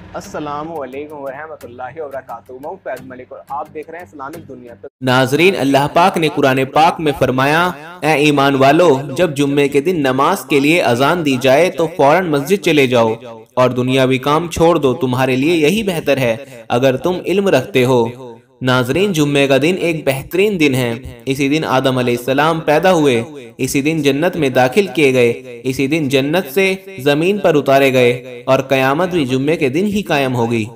अस्सलामु अलैकुम वरहमतुल्लाहि वबरकातुहू। मैं फैज़ मलिक और आप देख रहे हैं इस्लामिक दुनिया। तो नाजरीन, अल्लाह पाक ने कुरान पाक में फरमाया, ए ईमान वालो, जब जुम्मे के दिन नमाज के लिए अजान दी जाए तो फौरन मस्जिद चले जाओ और दुनियावी काम छोड़ दो, तुम्हारे लिए यही बेहतर है अगर तुम इल्म रखते हो। नाजरीन, जुम्मे का दिन एक बेहतरीन दिन है। इसी दिन आदम अलैहिस्सलाम पैदा हुए, इसी दिन जन्नत में दाखिल किए गए, इसी दिन जन्नत से जमीन पर उतारे गए और कयामत भी जुम्मे के दिन ही कायम होगी।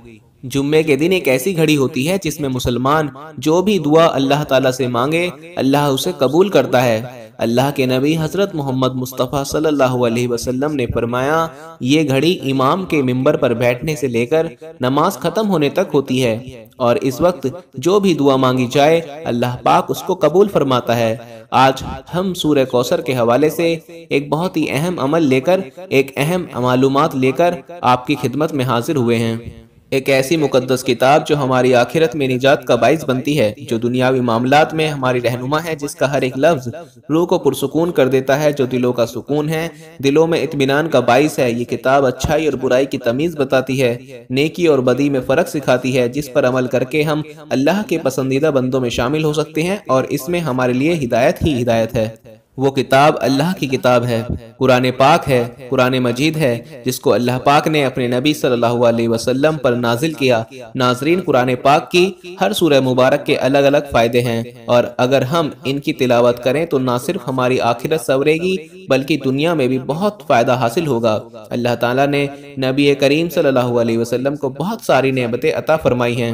जुम्मे के दिन एक ऐसी घड़ी होती है जिसमें मुसलमान जो भी दुआ अल्लाह ताला से मांगे अल्लाह उसे कबूल करता है। अल्लाह के नबी हजरत मोहम्मद मुस्तफ़ा सल्लल्लाहु अलैहि वसल्लम ने फरमाया, ये घड़ी इमाम के मिंबर पर बैठने से लेकर नमाज खत्म होने तक होती है और इस वक्त जो भी दुआ मांगी जाए अल्लाह पाक उसको कबूल फरमाता है। आज हम सूरह कौसर के हवाले से एक बहुत ही अहम अमल लेकर, एक अहम मालूमात लेकर आपकी खिदमत में हाजिर हुए हैं। एक ऐसी मुकद्दस किताब जो हमारी आखिरत में निजात का बाइस बनती है, जो दुनियावी मामलात में हमारी रहनुमा है, जिसका हर एक लफ्ज रूह को पुरसुकून कर देता है, जो दिलों का सुकून है, दिलों में इत्मीनान का बाइस है। ये किताब अच्छाई और बुराई की तमीज़ बताती है, नेकी और बदी में फ़र्क सिखाती है, जिस पर अमल करके हम अल्लाह के पसंदीदा बंदों में शामिल हो सकते हैं और इसमें हमारे लिए हिदायत ही हिदायत है। वो किताब अल्लाह की किताब है, कुरान पाक है, कुरान मजीद है, जिसको अल्लाह पाक ने अपने नबी सल्लल्लाहु अलैहि वसल्लम पर नाजिल किया। नाजरीन, कुरान पाक की हर सूरह मुबारक के अलग अलग फ़ायदे हैं और अगर हम इनकी तिलावत करें तो ना सिर्फ हमारी आखिरत संवरेगी बल्कि दुनिया में भी बहुत फ़ायदा हासिल होगा। अल्लाह ताला ने नबी करीम सल्लल्लाहु अलैहि वसल्लम को बहुत सारी नेमतें अता फरमाई हैं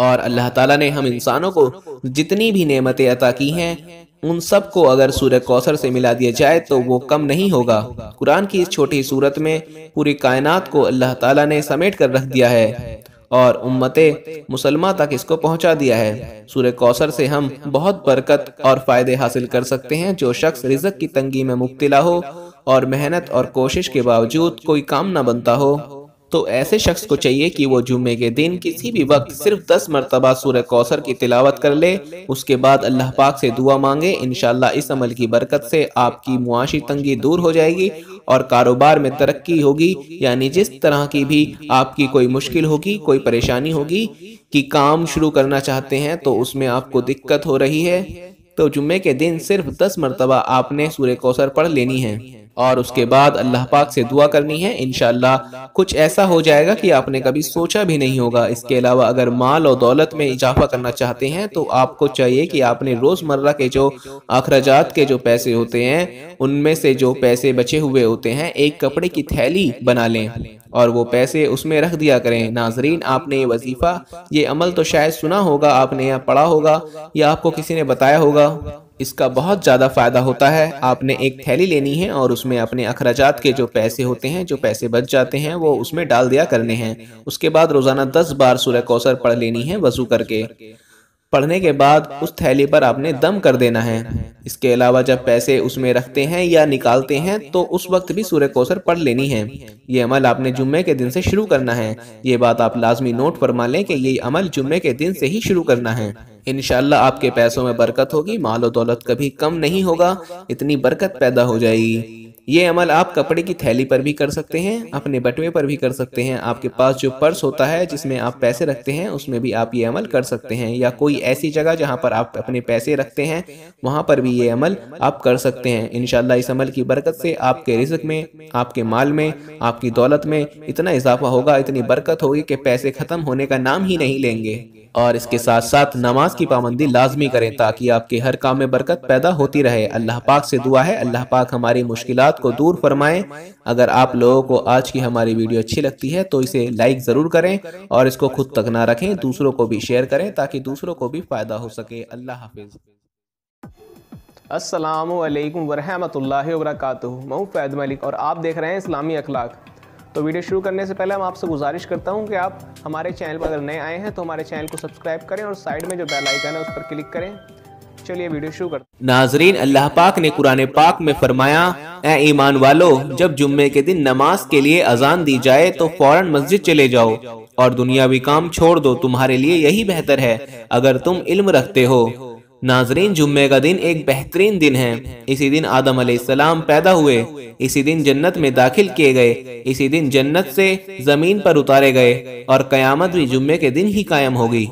और अल्लाह ताला ने हम इंसानों को जितनी भी नेमतें अता की हैं उन सब को अगर सूरह कौसर से मिला दिया जाए तो वो कम नहीं होगा। कुरान की इस छोटी सूरत में पूरी कायनात को अल्लाह ताला ने समेट कर रख दिया है और उम्मते मुसलमान तक इसको पहुंचा दिया है। सूरह कौसर से हम बहुत बरकत और फ़ायदे हासिल कर सकते हैं। जो शख्स रिज़्क़ की तंगी में मुब्तला हो और मेहनत और कोशिश के बावजूद कोई काम न बनता हो, तो ऐसे शख्स को चाहिए कि वो जुम्मे के दिन किसी भी वक्त सिर्फ 10 मरतबा सूरह कौसर की तिलावत कर ले, उसके बाद अल्लाह पाक से दुआ मांगे। इंशाअल्लाह इस अमल की बरकत से आपकी मुआशी तंगी दूर हो जाएगी और कारोबार में तरक्की होगी। यानी जिस तरह की भी आपकी कोई मुश्किल होगी, कोई परेशानी होगी कि काम शुरू करना चाहते हैं तो उसमें आपको दिक्कत हो रही है, तो जुम्मे के दिन सिर्फ 10 मरतबा आपने सूरह कौसर पढ़ लेनी है और उसके बाद अल्लाह पाक से दुआ करनी है। इंशाअल्लाह कुछ ऐसा हो जाएगा कि आपने कभी सोचा भी नहीं होगा। इसके अलावा अगर माल और दौलत में इजाफा करना चाहते हैं तो आपको चाहिए कि आपने रोज़मर्रा के जो अखराजात के जो पैसे होते हैं उनमें से जो पैसे बचे हुए होते हैं एक कपड़े की थैली बना लें और वो पैसे उसमें रख दिया करें। नाजरीन, आपने ये वजीफ़ा, ये अमल तो शायद सुना होगा, आपने यहाँ पढ़ा होगा या आपको किसी ने बताया होगा। इसका बहुत ज़्यादा फ़ायदा होता है। आपने एक थैली लेनी है और उसमें अपने अखराजात के जो पैसे होते हैं, जो पैसे बच जाते हैं, वो उसमें डाल दिया करने हैं। उसके बाद रोज़ाना 10 बार सूरह कौसर पढ़ लेनी है वज़ू करके। पढ़ने के बाद उस थैली पर आपने दम कर देना है। इसके अलावा जब पैसे उसमें रखते हैं या निकालते हैं तो उस वक्त भी सूरह कौसर पढ़ लेनी है। ये अमल आपने जुम्मे के दिन से शुरू करना है। ये बात आप लाजमी नोट फरमा लें कि ये अमल जुम्मे के दिन से ही शुरू करना है। इंशाअल्लाह आपके पैसों में बरकत होगी, माल और दौलत कभी कम नहीं होगा, इतनी बरकत पैदा हो जाएगी। ये अमल आप कपड़े की थैली पर भी कर सकते हैं, अपने बटुए पर भी कर सकते हैं, आपके पास जो पर्स होता है जिसमें आप पैसे रखते हैं उसमें भी आप ये अमल कर सकते हैं, या कोई ऐसी जगह जहां पर आप अपने पैसे रखते हैं वहां पर भी ये अमल आप कर सकते हैं। इंशाअल्लाह इस अमल की बरकत से आपके रिज़्क़ में, आपके माल में, आपकी दौलत में इतना इजाफा होगा, इतनी बरकत होगी कि पैसे ख़त्म होने का नाम ही नहीं लेंगे। और इसके साथ साथ नमाज की पाबंदी लाजमी करें ताकि आपके हर काम में बरकत पैदा होती रहे। अल्लाह पाक से दुआ है अल्लाह पाक हमारी मुश्किलात को दूर फरमाए। अगर आप लोगों को आज की हमारी वीडियो अच्छी लगती है तो इसे लाइक ज़रूर करें और इसको खुद तक ना रखें, दूसरों को भी शेयर करें ताकि दूसरों को भी फ़ायदा हो सके। अल्लाह हाफिज़। अस्सलामु अलैकुम वरहमतुल्लाहि वबरकातुहू। मैं फैज़ मलिक और आप देख रहे हैं इस्लामी अखलाक। तो वीडियो शुरू करने से पहले मैं आपसे गुजारिश करता हूं कि आप हमारे चैनल पर अगर नए आए हैं तो हमारे चैनल को सब्सक्राइब करें और साइड में जो बेल आइकन है उस पर क्लिक करें। चलिए वीडियो शुरू करते हैं। नाजरीन, अल्लाह पाक ने कुरान पाक में फरमाया, ए ईमान वालो, जब जुम्मे के दिन नमाज के लिए अजान दी जाए तो फौरन मस्जिद चले जाओ और दुनियावी काम छोड़ दो, तुम्हारे लिए यही बेहतर है अगर तुम इल्म रखते हो। नाजरीन, जुम्मे का दिन एक बेहतरीन दिन है। इसी दिन आदम अलैहिस्सलाम पैदा हुए, इसी दिन जन्नत में दाखिल किए गए, इसी दिन जन्नत से जमीन पर उतारे गए और कयामत भी जुम्मे के दिन ही कायम होगी।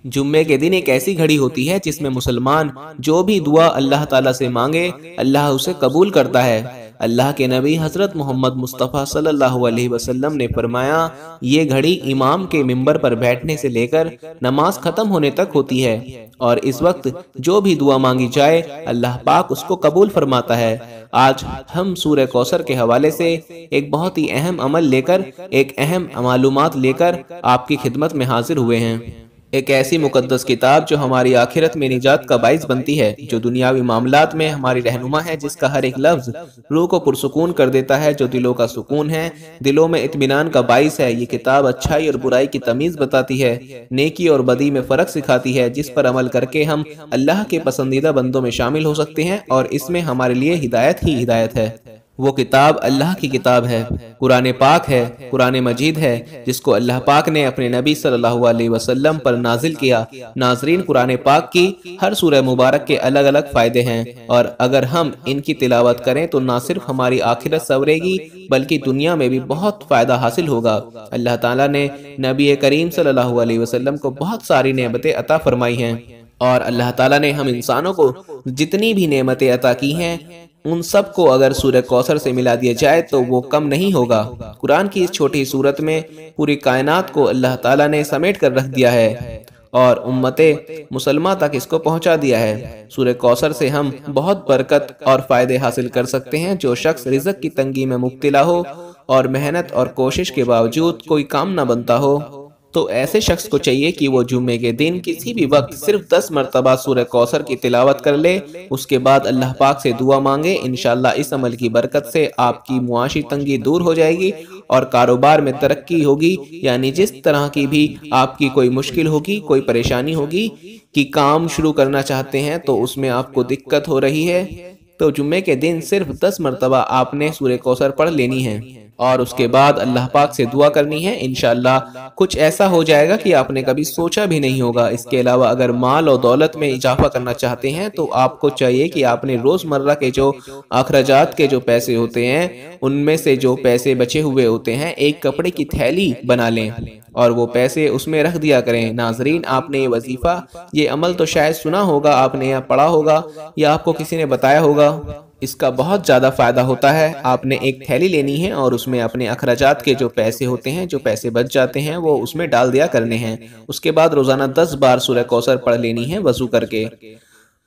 जुम्मे के दिन एक ऐसी घड़ी होती है जिसमें मुसलमान जो भी दुआ अल्लाह ताला से मांगे अल्लाह उसे कबूल करता है। अल्लाह के नबी हज़रत मोहम्मद मुस्तफ़ा सल्लल्लाहु अलैहि वसल्लम ने फरमाया, ये घड़ी इमाम के मिंबर पर बैठने से लेकर नमाज खत्म होने तक होती है और इस वक्त जो भी दुआ मांगी जाए अल्लाह पाक उसको कबूल फरमाता है। आज हम सूरह कौसर के हवाले से एक बहुत ही अहम अमल लेकर, एक अहम मालूमात लेकर आपकी खिदमत में हाजिर हुए हैं। एक ऐसी मुकद्दस किताब जो हमारी आखिरत में निजात का बाइस बनती है, जो दुनियावी मामलात में हमारी रहनुमा है, जिसका हर एक लफ्ज रूह को पुरसुकून कर देता है, जो दिलों का सुकून है, दिलों में इत्मीनान का बाइस है। ये किताब अच्छाई और बुराई की तमीज़ बताती है, नेकी और बदी में फ़र्क सिखाती है, जिस पर अमल करके हम अल्लाह के पसंदीदा बंदों में शामिल हो सकते हैं और इसमें हमारे लिए हिदायत ही हिदायत है। वो किताब अल्लाह की किताब है, कुरान पाक है, कुरान मजीद है, जिसको अल्लाह पाक ने अपने नबी सल्लल्लाहु अलैहि वसल्लम पर नाजिल किया। नाजरीन, कुरान पाक की हर सूरह मुबारक के अलग अलग फ़ायदे हैं और अगर हम इनकी तिलावत करें तो ना सिर्फ हमारी आखिरत संवरेगी बल्कि दुनिया में भी बहुत फ़ायदा हासिल होगा। अल्लाह ताला ने नबी करीम सल्लल्लाहु अलैहि वसल्लम को बहुत सारी नेमतें अता फरमाई हैं और अल्लाह ताला ने हम इंसानों को जितनी भी नेमतें अता की हैं उन सब को अगर सूरह कौसर से मिला दिया जाए तो वो कम नहीं होगा। कुरान की इस छोटी सूरत में पूरी कायनात को अल्लाह ताला ने समेट कर रख दिया है और उम्मते मुसलमा तक इसको पहुंचा दिया है। सूरह कौसर से हम बहुत बरकत और फ़ायदे हासिल कर सकते हैं। जो शख्स रिज़्क़ की तंगी में मुब्तला हो और मेहनत और कोशिश के बावजूद कोई काम ना बनता हो, तो ऐसे शख्स को चाहिए कि वो जुम्मे के दिन किसी भी वक्त सिर्फ 10 मरतबा सूरह कौसर की तिलावत कर ले। उसके बाद अल्लाह पाक से दुआ मांगे। इंशाअल्लाह इस अमल की बरकत से आपकी मुआशी तंगी दूर हो जाएगी और कारोबार में तरक्की होगी। यानी जिस तरह की भी आपकी कोई मुश्किल होगी, कोई परेशानी होगी कि काम शुरू करना चाहते हैं तो उसमें आपको दिक्कत हो रही है, तो जुम्मे के दिन सिर्फ 10 मरतबा आपने सूरह कौसर पढ़ लेनी है और उसके बाद अल्लाह पाक से दुआ करनी है। इंशाअल्लाह कुछ ऐसा हो जाएगा कि आपने कभी सोचा भी नहीं होगा। इसके अलावा अगर माल और दौलत में इजाफा करना चाहते हैं तो आपको चाहिए कि आपने रोज़मर्रा के जो अखराजात के जो पैसे होते हैं उनमें से जो पैसे बचे हुए होते हैं एक कपड़े की थैली बना लें और वो पैसे उसमें रख दिया करें। नाजरीन, आपने ये वजीफ़ा, ये अमल तो शायद सुना होगा, आपने या पढ़ा होगा या आपको किसी ने बताया होगा। इसका बहुत ज़्यादा फ़ायदा होता है। आपने एक थैली लेनी है और उसमें अपने अखराजात के जो पैसे होते हैं, जो पैसे बच जाते हैं, वो उसमें डाल दिया करने हैं। उसके बाद रोज़ाना 10 बार सूरह कौसर पढ़ लेनी है वज़ू करके।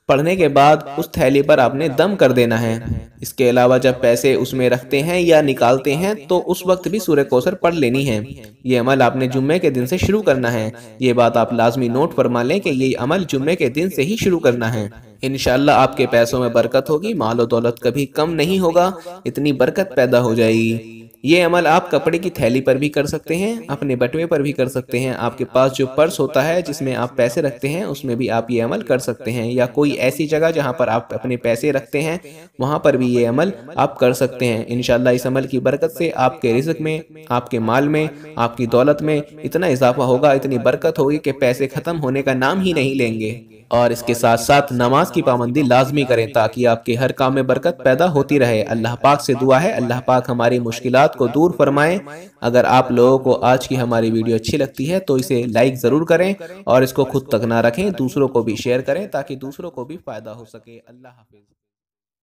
पढ़ने के बाद उस थैली पर आपने दम कर देना है। इसके अलावा जब पैसे उसमें रखते हैं या निकालते हैं तो उस वक्त भी सूरह कौसर पढ़ लेनी है। ये अमल आपने जुम्मे के दिन से शुरू करना है। ये बात आप लाजमी नोट फरमा लें कि ये अमल जुम्मे के दिन से ही शुरू करना है। इंशाअल्लाह आपके पैसों में बरकत होगी, माल और दौलत कभी कम नहीं होगा, इतनी बरकत पैदा हो जाएगी। ये अमल आप कपड़े की थैली पर भी कर सकते हैं, अपने बटुए पर भी कर सकते हैं, आपके पास जो पर्स होता है जिसमें आप पैसे रखते हैं उसमें भी आप ये अमल कर सकते हैं, या कोई ऐसी जगह जहां पर आप अपने पैसे रखते हैं वहां पर भी ये अमल आप कर सकते हैं। इंशाअल्लाह इस अमल की बरकत से आपके रिज़्क़ में, आपके माल में, आपकी दौलत में इतना इजाफा होगा, इतनी बरकत होगी कि पैसे ख़त्म होने का नाम ही नहीं लेंगे। और इसके साथ साथ नमाज की पाबंदी लाजमी करें ताकि आपके हर काम में बरकत पैदा होती रहे। अल्लाह पाक से दुआ है अल्लाह पाक हमारी मुश्किलात को दूर फरमाएं। अगर आप लोगों को आज की हमारी वीडियो अच्छी लगती है तो इसे लाइक ज़रूर करें और इसको खुद तक ना रखें, दूसरों को भी शेयर करें ताकि दूसरों को भी फ़ायदा हो सके। अल्लाह हाफिज़।